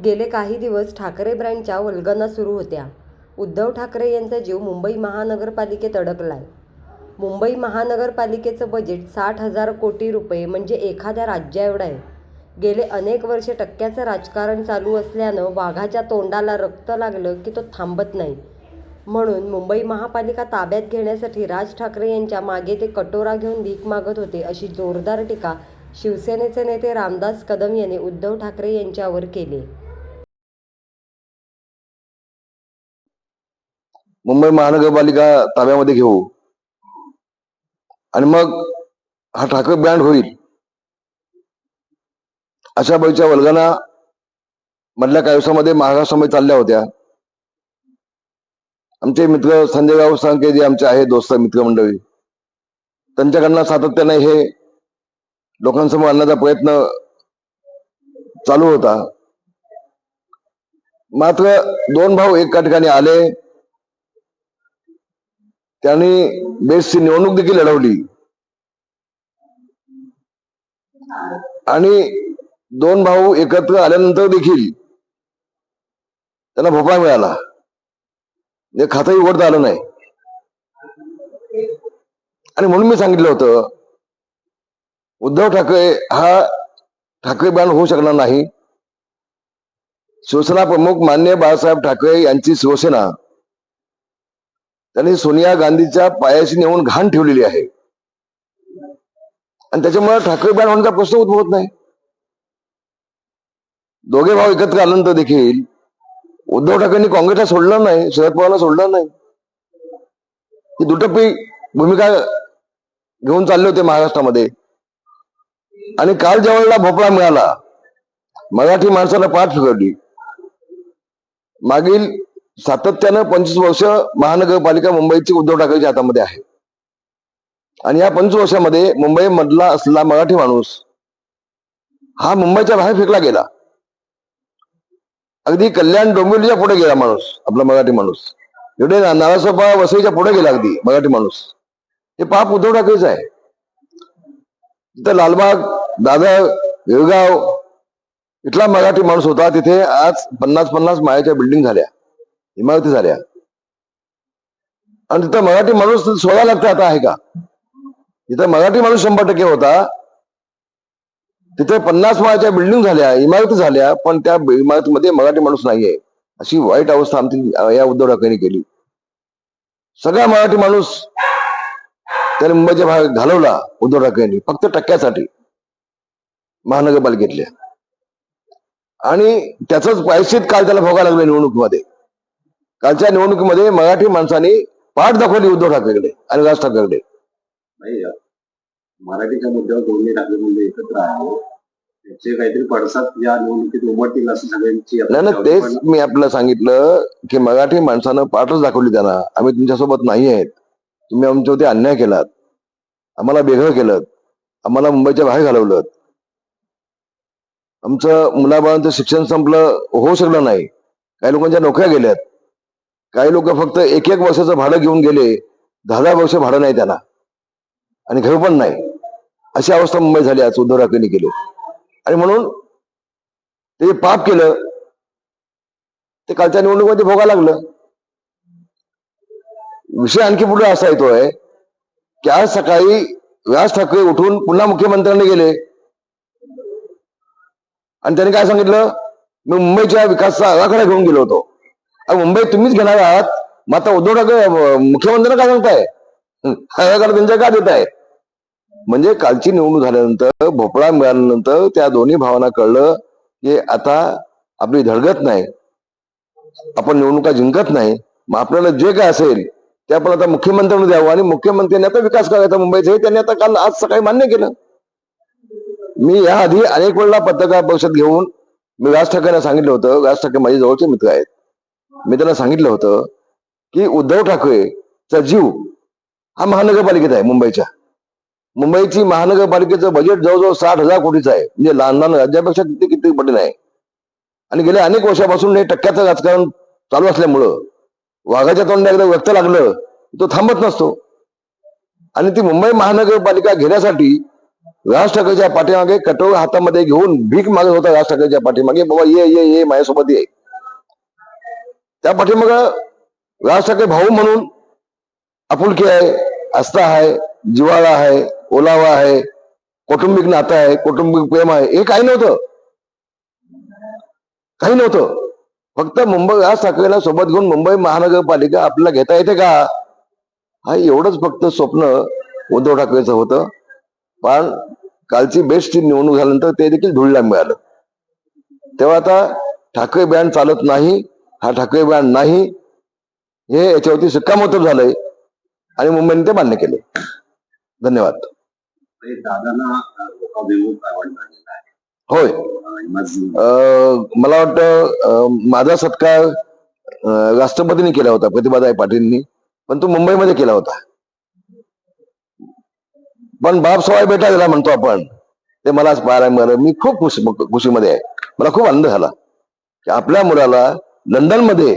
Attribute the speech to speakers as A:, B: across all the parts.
A: गेले काही दिवस ठाकरे ब्रँडच्या वल्गना सुरू होत्या. उद्धव ठाकरे यांचा जीव मुंबई महानगरपालिकेत अडकलाय. मुंबई महानगरपालिकेचं बजेट 60,000 कोटी रुपये म्हणजे एखाद्या राज्याएवढं आहे. गेले अनेक वर्षे टक्क्याचं राजकारण चालू असल्यानं वाघाच्या तोंडाला रक्त लागलं की तो थांबत नाही. म्हणून मुंबई महापालिका ताब्यात घेण्यासाठी राज ठाकरे यांच्या मागे ते कटोरा घेऊन भीक मागत होते, अशी जोरदार टीका शिवसेनेचे नेते रामदास कदम यांनी उद्धव ठाकरे यांच्यावर केली.
B: मुंबई महानगरपालिका ताब्यामध्ये घेऊ आणि मग हा ठाकरे ब्रँड होईल, अशा बाईच्या वल्गना मधल्या काही दिवसामध्ये महाराष्ट्रामध्ये चालल्या होत्या. आमचे मित्र संजय राऊत सांगे जे आमचे आहेत दोस्त मित्रमंडळी, त्यांच्याकडनं सातत्याने हे लोकांसमोर आणण्याचा प्रयत्न चालू होता. मात्र दोन भाऊ एका ठिकाणी आले, त्यांनी बेस्टची निवडणूक देखील लढवली आणि दोन भाऊ एकत्र आल्यानंतर देखील त्यांना भोपळा मिळाला. हे खातंही उघडता आलं नाही. आणि म्हणून मी सांगितलं होतं, उद्धव ठाकरे हा ठाकरे ब्रँड होऊ शकणार नाही. शिवसेना प्रमुख माननीय बाळासाहेब ठाकरे यांची शिवसेना त्यांनी सोनिया गांधीच्या पायाशी नेऊन घाण ठेवलेली आहे आणि त्याच्यामुळे ठाकरे ब्रँड होण्याचा प्रश्न उद्भवत नाही. दोघे भाऊ एकत्र आल्यानंतर देखील उद्धव ठाकरेंनी काँग्रेसला सोडलं नाही, शरद पवारला सोडलं नाही. ही दुटप्पी भूमिका घेऊन चालले होते महाराष्ट्रामध्ये. आणि काल ज्यावेळेला भोपळा मिळाला, मराठी माणसानं पाठ फिरवली. मागील सातत्यानं 25 वर्ष महानगरपालिका मुंबईची उद्धव ठाकरेच्या हातामध्ये आहे आणि या 25 वर्षामध्ये मुंबई मधला असलेला मराठी माणूस हा मुंबईच्या बाहेर फेकला गेला. अगदी कल्याण डोंबिवलीच्या पुढे गेला माणूस, आपला मराठी माणूस. एवढे नारासोबा वसईच्या पुढे गेला अगदी मराठी माणूस. हे पाप उद्धव ठाकरेच आहे. तिथं लालबाग, दादर, विरगाव इथला मराठी माणूस होता, तिथे आज 50-50 माळ्याच्या बिल्डिंग झाल्या, इमारती झाल्या. आणि तिथं मराठी माणूस 16 लाख आता आहे का? तिथं मराठी माणूस 100% होता, तिथे 50 माळ्याच्या बिल्डिंग झाल्या, इमारती झाल्या, पण त्या इमारतीमध्ये मराठी माणूस नाहीये. अशी वाईट अवस्था आमची या उद्धव ठाकरेंनी केली. सगळा मराठी माणूस त्याने मुंबईच्या बाहेर घालवला उद्धव ठाकरेंनी, फक्त टक्क्यासाठी महानगरपालिकेतल्या. आणि त्याच प्रायश्चित काल त्याला भोगायला लागलं निवडणुकीमध्ये. कालच्या निवडणुकीमध्ये मराठी माणसांनी पाठ दाखवली उद्धव ठाकरेकडे आणि राज ठाकरेकडे.
C: मराठीच्या मुद्द्यावर दोन्ही ठाकरे म्हणजे एकत्र आहे, त्याचे काहीतरी पडसाद या निवडणुकीत उमटतील असं सगळ्यांची.
B: नाही, तेच मी आपल्याला सांगितलं की मराठी माणसानं पाठच दाखवली त्यांना. आम्ही तुमच्यासोबत नाही आहेत, तुम्ही आमच्यावरती अन्याय केलात, आम्हाला बेघर केलं, आम्हाला मुंबईच्या बाहेर घालवलं, आमचं मुलाबाळांचं शिक्षण संपलं, होऊ शकलं नाही, काही लोकांच्या नोकऱ्या गेल्यात, काही लोक फक्त 1-1 वर्षाचं भाडं घेऊन गेले, 10-10 वर्ष भाडं नाही त्यांना आणि घर पण नाही. अशी अवस्था मुंबई झाली आज उद्धव ठाकरेंनी केली. आणि म्हणून ते पाप केलं ते कालच्या निवडणुकीमध्ये भोगायला लागलं. विषय आणखी पुढे असा येतोय की आज सकाळी राज ठाकरे उठून पुन्हा मुख्यमंत्र्यांनी गेले आणि त्यांनी काय सांगितलं, मी मुंबईच्या विकासाचा आराखडा घेऊन गेलो होतो. मुंबई तुम्हीच घेणार आहात, मग आता उद्धव ठाकरे मुख्यमंत्र्यांना काय सांगताय, आराखडा त्यांच्या का देत आहे? म्हणजे कालची निवडणूक झाल्यानंतर, भोपळा मिळाल्यानंतर त्या दोन्ही भावांना कळलं की आता आपली धडगत नाही, आपण निवडणुका जिंकत नाही, मग आपल्याला जे काय असेल ते आपण आता मुख्यमंत्र्यांना द्यावं आणि मुख्यमंत्र्यांनी आता विकास करायचा मुंबईचा, हे त्यांनी आता काल आज सकाळी मान्य केलं. मी याआधी अनेक वेळेला पत्रकार परिषद घेऊन मी राज ठाकरेंना सांगितलं होतं, राज ठाकरे माझे जवळचे मित्र आहेत, मी त्यांना सांगितलं होतं की उद्धव ठाकरेचा जीव हा महानगरपालिकेत आहे. मुंबईची महानगरपालिकेचं बजेट जवळजवळ 60,000 कोटीचं आहे, म्हणजे लहान लहान राज्यापेक्षा किती पटीन आहे. आणि गेल्या अनेक वर्षापासून हे टक्क्याचं राजकारण चालू असल्यामुळं वाघाच्या तोंडाला एकदा व्यक्त लागलं तो थांबत नसतो. आणि ती मुंबई महानगरपालिका घेण्यासाठी राज ठाकरेच्या पाठीमागे कटोर हातामध्ये घेऊन भीक मागत होता राज ठाकरेच्या पाठीमागे, बाबा ये ये ये माझ्यासोबत ये. त्या पाठीमाग राज ठाकरे भाऊ म्हणून आपुलकी आहे, आस्था आहे, जिव्हाळा आहे, ओलावा आहे, कौटुंबिक नातं आहे, कौटुंबिक प्रेम आहे. हे काही नव्हतं, काही नव्हतं. फक्त मुंबई राज ठाकरेला सोबत घेऊन मुंबई महानगरपालिका आपल्याला घेता येते का, हा एवढंच फक्त स्वप्न उद्धव ठाकरेचं होतं. पण कालची बेस्टची निवडणूक झाल्यानंतर ते देखील धुळीला मिळालं. तेव्हा आता ठाकरे बँड चालत नाही, हा ठाकरे बँड नाही, हे याच्यावरती शिक्कामोर्तब झालंय आणि मुंबईने ते मान्य केले. धन्यवाद.
C: दादांना लोकाभिमुख आवडला गेला आहे.
B: होय, मला वाटतं माझा सत्कार राष्ट्रपतींनी केला होता, प्रतिभाताई पाटीलनी, पण तो मुंबईमध्ये केला होता. पण बाप सवाय बेटा गेला म्हणतो आपण, ते मला आज पाहायला मिळालं. मी खूप खुशीमध्ये आहे. मला खूप आनंद झाला की आपल्या मुलाला लंडनमध्ये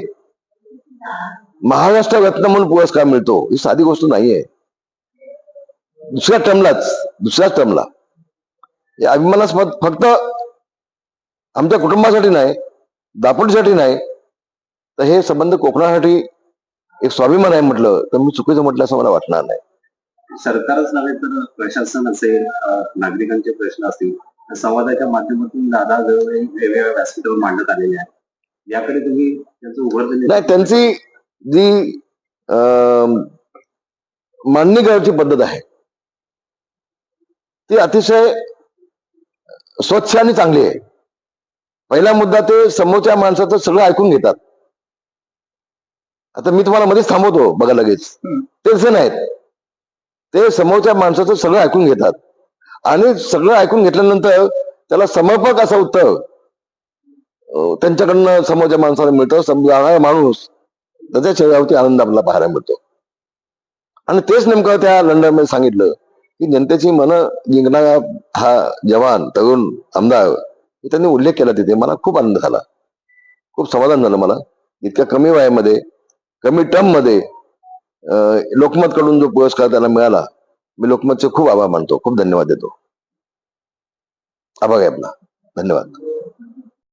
B: महाराष्ट्र रत्न म्हणून पुरस्कार मिळतो. ही साधी गोष्ट नाहीये. दुसऱ्याच टर्मला हे अभिमानास्पद फक्त आमच्या कुटुंबासाठी नाही, दापोलीसाठी नाही, तर हे संबंध कोकणासाठी एक स्वाभिमान आहे म्हटलं तर मी चुकीचं म्हटलं असं मला वाटणार नाही.
C: सरकारच नव्हे तर प्रशासन असेल, नागरिकांचे प्रश्न असतील, संवादाच्या माध्यमातून दादा वेगवेगळ्या व्यासपीठावर मांडत आलेले आहेत. याकडे तुम्ही त्यांचं उघडपणे
B: नाही, त्यांची जी मांडणी करायची पद्धत आहे ती अतिशय स्वच्छ आणि चांगली आहे. पहिला मुद्दा, ते समोरच्या माणसाचं सगळं ऐकून घेतात. आता मी तुम्हाला मध्येच थांबवतो बघा लगेच, ते तसं नाहीत. ते समोरच्या माणसाचं सगळं ऐकून घेतात आणि सगळं ऐकून घेतल्यानंतर त्याला समर्पक असं उत्तर त्यांच्याकडनं समोरच्या माणसाला मिळतं. समजा माणूस त्याच्या चेहऱ्यावरती आनंद आपल्याला पाहायला मिळतो. आणि तेच नेमकं त्या लंडनमध्ये सांगितलं की जनतेची मनं जिंकणारा हा जवान, तरुण आमदार, हे त्यांनी उल्लेख केला तिथे. मला खूप आनंद झाला, खूप समाधान झालं मला. इतक्या कमी वयामध्ये, कमी टर्म मध्ये लोकमत कडून जो पुरस्कार त्याला मिळाला, मी लोकमतचे खूप आभार मानतो, खूप धन्यवाद देतो. आभार आहे आपला. धन्यवाद.